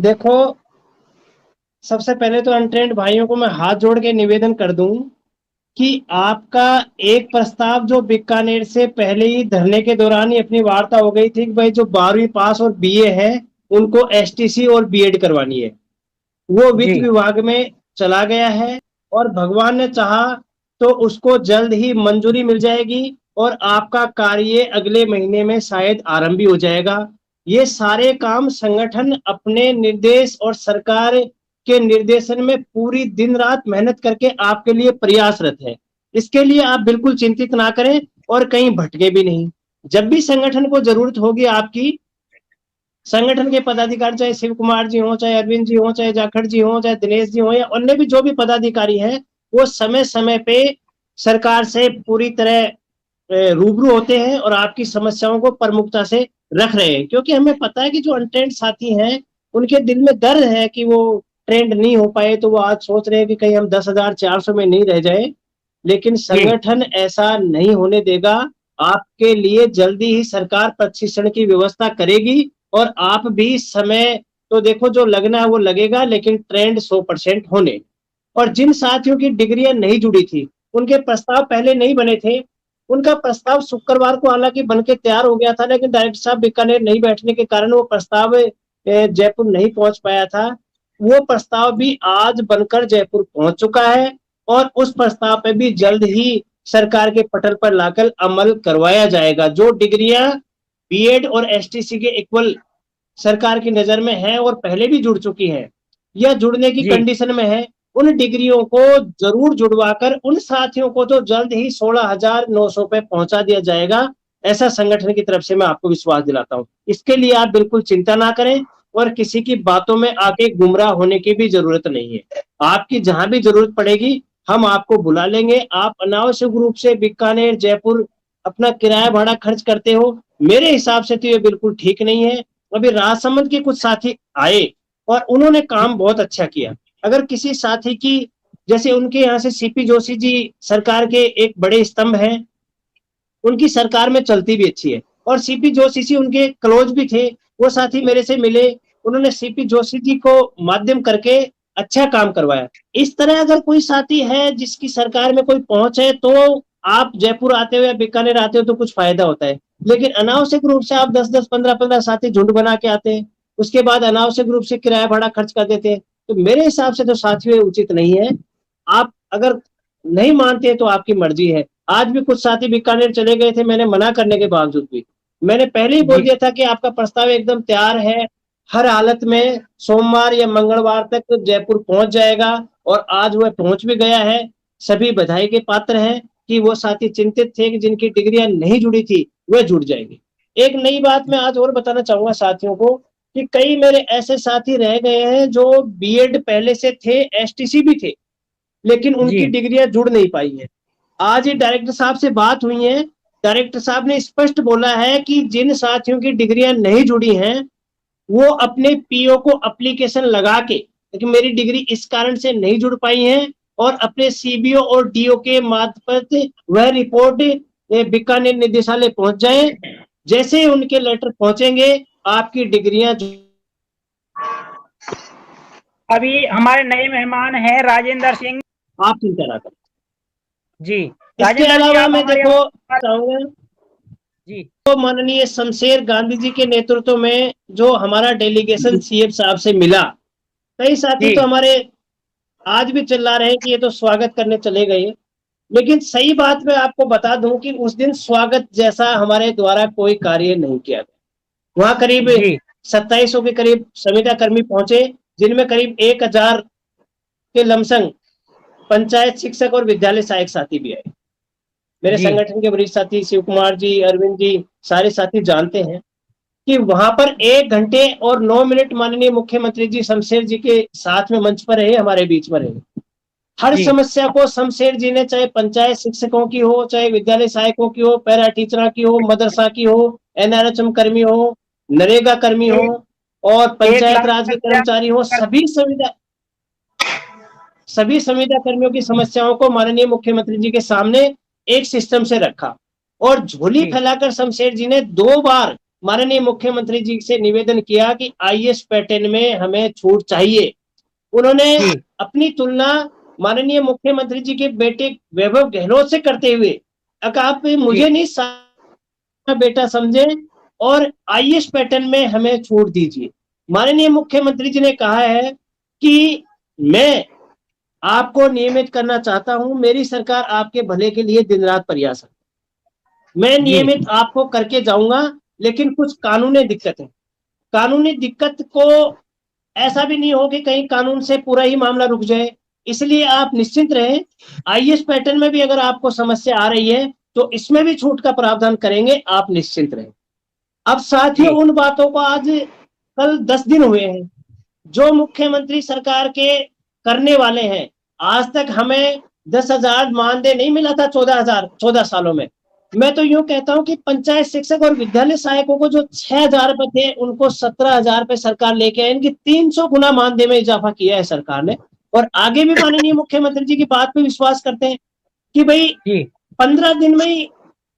देखो, सबसे पहले तो अनट्रेंड भाइयों को मैं हाथ जोड़ के निवेदन कर दूं कि आपका एक प्रस्ताव जो बीकानेर से पहले ही धरने के दौरान ही अपनी वार्ता हो गई थी कि भाई जो 12वीं पास और बीए है उनको एसटीसी और बीएड करवानी है, वो वित्त जी विभाग में चला गया है। और भगवान ने चाहा तो उसको जल्द ही मंजूरी मिल जाएगी और आपका कार्य अगले महीने में शायद आरंभ भी हो जाएगा। ये सारे काम संगठन अपने निर्देश और सरकार के निर्देशन में पूरी दिन रात मेहनत करके आपके लिए प्रयासरत है। इसके लिए आप बिल्कुल चिंतित ना करें और कहीं भटके भी नहीं। जब भी संगठन को जरूरत होगी आपकी, संगठन के पदाधिकारी चाहे शिव कुमार जी हो, चाहे अरविंद जी हो, चाहे जाखड़ जी हो, चाहे दिनेश जी हो, या अन्य भी जो भी पदाधिकारी हैं, वो समय समय पे सरकार से पूरी तरह रूबरू होते हैं और आपकी समस्याओं को प्रमुखता से रख रहे हैं। क्योंकि हमें पता है कि जो अनट्रेंड साथी हैं उनके दिल में दर्द है कि वो ट्रेंड नहीं हो पाए, तो वो आज सोच रहे हैं कि कहीं हम 10,400 में नहीं रह जाए। लेकिन जी संगठन ऐसा नहीं होने देगा। आपके लिए जल्दी ही सरकार प्रशिक्षण की व्यवस्था करेगी और आप भी समय तो देखो जो लगना है वो लगेगा, लेकिन ट्रेंड 100% होने। और जिन साथियों की डिग्रियां नहीं जुड़ी थी, उनके प्रस्ताव पहले नहीं बने थे, उनका प्रस्ताव शुक्रवार को हालांकि बन के तैयार हो गया था, लेकिन डायरेक्टर साहब बीकानेर नहीं बैठने के कारण वो प्रस्ताव जयपुर नहीं पहुंच पाया था। वो प्रस्ताव भी आज बनकर जयपुर पहुंच चुका है और उस प्रस्ताव पे भी जल्द ही सरकार के पटल पर लाकर अमल करवाया जाएगा। जो डिग्रियां बीएड और एसटीसी के इक्वल सरकार की नजर में है और पहले भी जुड़ चुकी है या जुड़ने की जी कंडीशन में है, उन डिग्रियों को जरूर जुड़वाकर उन साथियों को तो जल्द ही 16,900 पे पहुंचा दिया जाएगा। ऐसा संगठन की तरफ से मैं आपको विश्वास दिलाता हूं। इसके लिए आप बिल्कुल चिंता ना करें और किसी की बातों में आके गुमराह होने की भी जरूरत नहीं है। आपकी जहां भी जरूरत पड़ेगी हम आपको बुला लेंगे। आप अनावश्यक रूप से बीकानेर जयपुर अपना किराया भाड़ा खर्च करते हो, मेरे हिसाब से तो ये बिल्कुल ठीक नहीं है। अभी राजसमंद के कुछ साथी आए और उन्होंने काम बहुत अच्छा किया। अगर किसी साथी की, जैसे उनके यहाँ से सीपी जोशी जी सरकार के एक बड़े स्तंभ हैं, उनकी सरकार में चलती भी अच्छी है और सीपी जोशी जी उनके क्लोज भी थे। वो साथी मेरे से मिले, उन्होंने सीपी जोशी जी को माध्यम करके अच्छा काम करवाया। इस तरह अगर कोई साथी है जिसकी सरकार में कोई पहुंच है, तो आप जयपुर आते हो या बीकानेर आते हो तो कुछ फायदा होता है। लेकिन अनावश्यक रूप से आप 10-10 15-15 साथी झुंड बना के आते हैं, उसके बाद अनावश्यक रूप से किराया भाड़ा खर्च कर देते हैं, तो मेरे हिसाब से तो साथियों उचित नहीं है। आप अगर नहीं मानते तो आपकी मर्जी है। आज भी कुछ साथी बीकानेर चले गए थे, मैंने मना करने के बावजूद भी मैंने पहले ही बोल जी दिया था कि आपका प्रस्ताव एकदम तैयार है, हर हालत में सोमवार या मंगलवार तक जयपुर पहुंच जाएगा। और आज वह पहुंच भी गया है। सभी बधाई के पात्र हैं कि वो साथी चिंतित थे कि जिनकी डिग्रियां नहीं जुड़ी थी वह जुड़ जाएगी। एक नई बात मैं आज और बताना चाहूंगा साथियों को कि कई मेरे ऐसे साथी रह गए हैं जो बीएड पहले से थे, एसटीसी भी थे, लेकिन उनकी जी डिग्रियां जुड़ नहीं पाई है। आज ही डायरेक्टर साहब से बात हुई है, डायरेक्टर साहब ने स्पष्ट बोला है कि जिन साथियों की डिग्रियां नहीं जुड़ी हैं वो अपने पीओ को एप्लीकेशन लगा के, लेकिन मेरी डिग्री इस कारण से नहीं जुड़ पाई है, और अपने सीबीओ और डीओ के मार्फत वह रिपोर्ट बीकानेर निदेशालय पहुंच जाए। जैसे ही उनके लेटर पहुंचेंगे आपकी डिग्रियां। अभी हमारे नए मेहमान हैं राजेंद्र सिंह। आप चिंता ना करें। जी इसके राजेंद्र जी अलावा आप मैं हमारे देखो चाहूंगा जी तो माननीय शमशेर गांधी जी के नेतृत्व में जो हमारा डेलीगेशन सीएम साहब से मिला, कई साथी तो जी हमारे आज भी चिल्ला रहे हैं कि ये तो स्वागत करने चले गए। लेकिन सही बात मैं आपको बता दूं कि उस दिन स्वागत जैसा हमारे द्वारा कोई कार्य नहीं किया गया। वहां करीब जी 2700 के करीब संविदा कर्मी पहुंचे, जिनमें करीब 1000 के लमसंग पंचायत शिक्षक और विद्यालय सहायक साथी भी आए। मेरे जी संगठन के वरिष्ठ साथी शिव कुमार जी, अरविंद जी, सारे साथी जानते हैं कि वहां पर 1 घंटे और 9 मिनट माननीय मुख्यमंत्री जी शमशेर जी के साथ में मंच पर रहे, हमारे बीच में रहे। हर जी समस्या को शमशेर जी ने, चाहे पंचायत शिक्षकों की हो, चाहे विद्यालय सहायकों की हो, पैरा टीचर की हो, मदरसा की हो, एनआरएचएम कर्मी हो, नरेगा कर्मी हो, एक और एक पंचायत लाख राज के कर्मचारी हो, सभी संविदा कर्मियों की समस्याओं को माननीय मुख्यमंत्री जी के सामने एक सिस्टम से रखा। और झोली जी फैलाकर शमशेर जी ने 2 बार माननीय मुख्यमंत्री जी से निवेदन किया कि आईएएस पैटर्न में हमें छूट चाहिए। उन्होंने अपनी तुलना माननीय मुख्यमंत्री जी के बेटे वैभव गहलोत से करते हुए कहा, आप मुझे नहीं बेटा समझे और आईएएस पैटर्न में हमें छूट दीजिए। माननीय मुख्यमंत्री जी ने कहा है कि मैं आपको नियमित करना चाहता हूं, मेरी सरकार आपके भले के लिए दिन रात प्रयास है, मैं नियमित आपको करके जाऊंगा, लेकिन कुछ कानूनी दिक्कत है। कानूनी दिक्कत को ऐसा भी नहीं हो कि कहीं कानून से पूरा ही मामला रुक जाए, इसलिए आप निश्चिंत रहें। आईएएस पैटर्न में भी अगर आपको समस्या आ रही है तो इसमें भी छूट का प्रावधान करेंगे, आप निश्चिंत रहें। अब साथियों, उन बातों को आज कल 10 दिन हुए हैं जो मुख्यमंत्री सरकार के करने वाले हैं। आज तक हमें 10,000 मानदेय नहीं मिला था 14 सालों में। मैं तो यूं कहता हूं कि पंचायत शिक्षक और विद्यालय सहायकों को जो 6,000 रुपए थे उनको 17,000 रुपए सरकार लेके आए। इनकी 300 गुना मानदेय में इजाफा किया है सरकार ने। और आगे भी माननीय मुख्यमंत्री जी की बात पे विश्वास करते हैं कि भाई 15 दिन में ही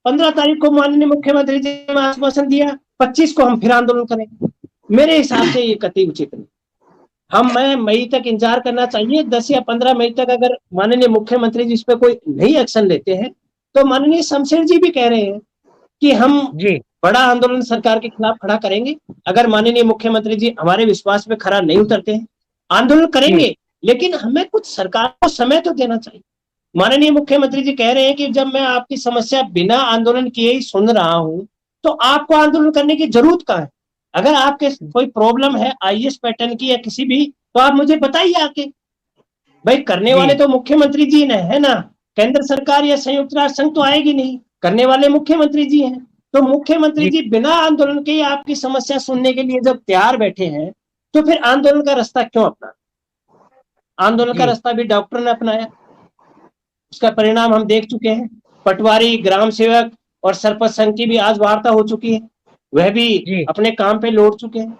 15 तारीख को माननीय मुख्यमंत्री जी ने आश्वासन दिया, 25 को हम फिर आंदोलन करेंगे। मेरे हिसाब से ये कतई उचित नहीं। मैं मई तक इंतजार करना चाहिए। 10 या 15 मई तक अगर माननीय मुख्यमंत्री जी इस पे कोई नई एक्शन लेते हैं तो माननीय शमशेर जी भी कह रहे हैं कि हम बड़ा आंदोलन सरकार के खिलाफ खड़ा करेंगे। अगर माननीय मुख्यमंत्री जी हमारे विश्वास पे खरा नहीं उतरते हैं, आंदोलन करेंगे, लेकिन हमें कुछ सरकार को समय तो देना चाहिए। माननीय मुख्यमंत्री जी कह रहे हैं कि जब मैं आपकी समस्या बिना आंदोलन किए ही सुन रहा हूं तो आपको आंदोलन करने की जरूरत कहाँ है? अगर आपके कोई प्रॉब्लम है आईएएस पैटर्न की या किसी भी, तो आप मुझे बताइए आके। भाई करने वाले तो मुख्यमंत्री जी ने है ना, केंद्र सरकार या संयुक्त राष्ट्र संघ तो आएगी नहीं, करने वाले मुख्यमंत्री जी हैं। तो मुख्यमंत्री जी बिना आंदोलन के आपकी समस्या सुनने के लिए जब तैयार बैठे हैं तो फिर आंदोलन का रास्ता क्यों अपना? आंदोलन का रास्ता भी डॉक्टर ने अपनाया, उसका परिणाम हम देख चुके हैं। पटवारी, ग्राम सेवक और सरपंच संघ की भी आज वार्ता हो चुकी है, वह भी अपने काम पे लौट चुके हैं।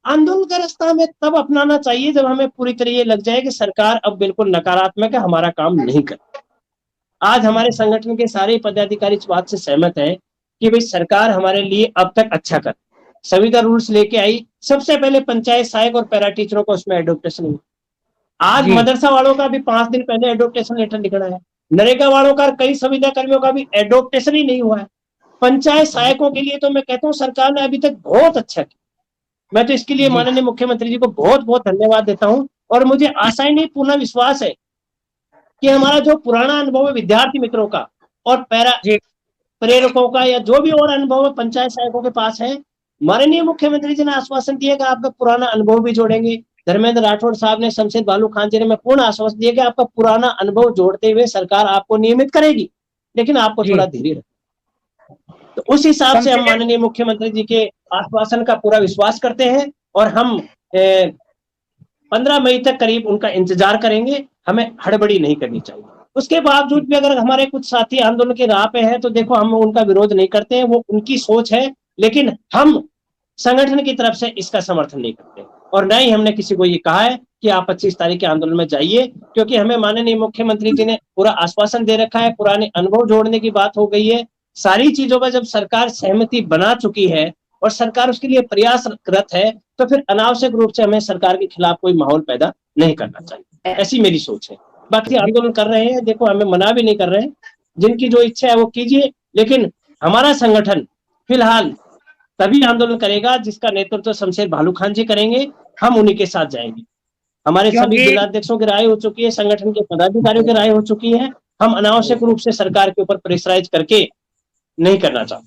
आंदोलन का रास्ता हमें तब अपनाना चाहिए जब हमें पूरी तरह ये लग जाए कि सरकार अब बिल्कुल नकारात्मक है, हमारा काम नहीं कर। आज हमारे संगठन के सारे पदाधिकारी इस बात से सहमत हैं कि भाई सरकार हमारे लिए अब तक अच्छा कर, संविदा रूल्स लेके आई। सबसे पहले पंचायत सहायक और पैरा टीचरों को उसमें एडोप्टेशन हुई। आज मदरसा वालों का भी 5 दिन पहले एडोप्टेशन लेटर निकला है। नरेगा वालों का, कई संविदा कर्मियों का भी एडोप्टेशन ही नहीं हुआ है। पंचायत सहायकों के लिए तो मैं कहता हूँ सरकार ने अभी तक बहुत अच्छा किया। मैं तो इसके लिए माननीय मुख्यमंत्री जी को बहुत बहुत धन्यवाद देता हूँ। और मुझे आशा ही नहीं, पूर्ण विश्वास है कि हमारा जो पुराना अनुभव है विद्यार्थी मित्रों का और पैरा प्रेरकों का या जो भी और अनुभव है पंचायत सहायकों के पास है, माननीय मुख्यमंत्री जी ने आश्वासन दिया कि आपका पुराना अनुभव भी जोड़ेंगे। धर्मेंद्र राठौड़ साहब ने, शमशेर बालू खान जी ने, मैं पूर्ण आश्वासन दिया कि आपका पुराना अनुभव जोड़ते हुए सरकार आपको नियमित करेगी, लेकिन आपको थोड़ा धीरे रखना। तो उस हिसाब से हम माननीय मुख्यमंत्री जी के आश्वासन का पूरा विश्वास करते हैं और हम 15 मई तक करीब उनका इंतजार करेंगे। हमें हड़बड़ी नहीं करनी चाहिए। उसके बावजूद भी अगर हमारे कुछ साथी आंदोलन के राह पे हैं तो देखो, हम उनका विरोध नहीं करते हैं, वो उनकी सोच है, लेकिन हम संगठन की तरफ से इसका समर्थन नहीं करते और न ही हमने किसी को ये कहा है कि आप 25 तारीख के आंदोलन में जाइए, क्योंकि हमें माननीय मुख्यमंत्री जी ने पूरा आश्वासन दे रखा है, पुराने अनुभव जोड़ने की बात हो गई है। सारी चीजों पर जब सरकार सहमति बना चुकी है और सरकार उसके लिए प्रयासरत है तो फिर अनावश्यक रूप से हमें सरकार के खिलाफ कोई माहौल पैदा नहीं करना चाहिए। ऐसी मेरी सोच है। बाकी आंदोलन कर रहे हैं, देखो हमें मना भी नहीं कर रहे हैं, जिनकी जो इच्छा है वो कीजिए, लेकिन हमारा संगठन फिलहाल तभी आंदोलन करेगा जिसका नेतृत्व शमशेर बालू खान जी करेंगे, हम उन्हीं के साथ जाएंगे। हमारे सभी जिलाध्यक्षों की राय हो चुकी है, संगठन के पदाधिकारियों की राय हो चुकी है। हम अनावश्यक रूप से सरकार के ऊपर प्रेशराइज करके नहीं करना चाहते।